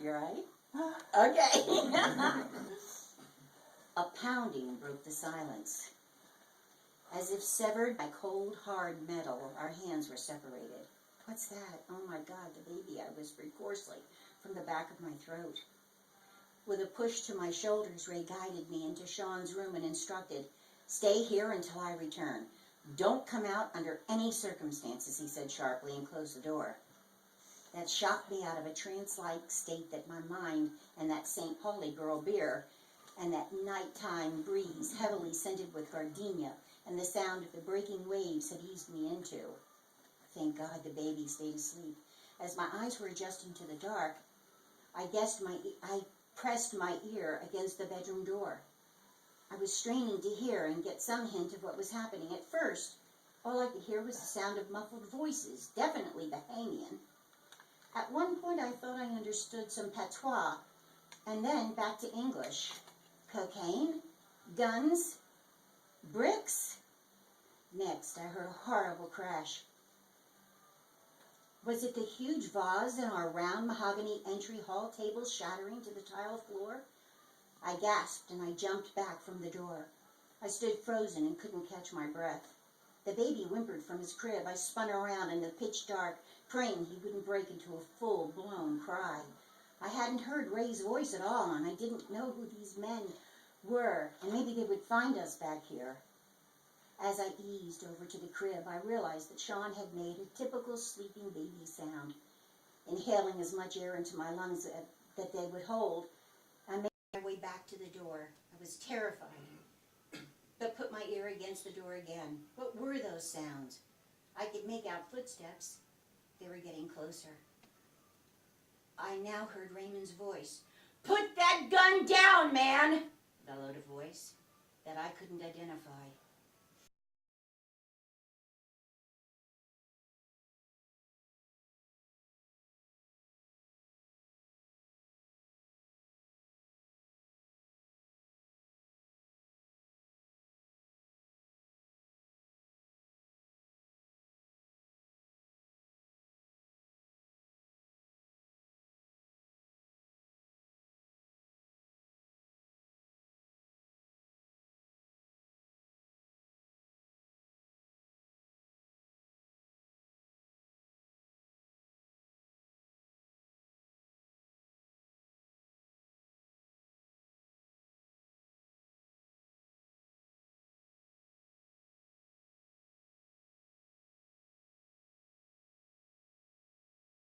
You right? Okay. A pounding broke the silence. As if severed by cold, hard metal, our hands were separated. What's that? Oh my God, the baby, I whispered coarsely from the back of my throat. With a push to my shoulders, Ray guided me into Sean's room and instructed, "Stay here until I return. Don't come out under any circumstances," he said sharply, and closed the door. That shocked me out of a trance-like state that my mind and that St. Pauli girl beer and that nighttime breeze heavily scented with gardenia and the sound of the breaking waves had eased me into. Thank God the baby stayed asleep. As my eyes were adjusting to the dark, I pressed my ear against the bedroom door. I was straining to hear and get some hint of what was happening. At first, all I could hear was the sound of muffled voices, definitely Bahamian. At one point, I thought I understood some patois, and then back to English. Cocaine? Guns? Bricks? Next, I heard a horrible crash. Was it the huge vase in our round mahogany entry hall table shattering to the tile floor? I gasped and I jumped back from the door. I stood frozen and couldn't catch my breath. The baby whimpered from his crib. I spun around in the pitch dark, praying he wouldn't break into a full-blown cry. I hadn't heard Ray's voice at all, and I didn't know who these men were, and maybe they would find us back here. As I eased over to the crib, I realized that Sean had made a typical sleeping baby sound, inhaling as much air into my lungs that they would hold. I made my way back to the door. I was terrified, but put my ear against the door again. What were those sounds? I could make out footsteps. They were getting closer. I now heard Raymond's voice. "Put that gun down, man!" bellowed a voice that I couldn't identify.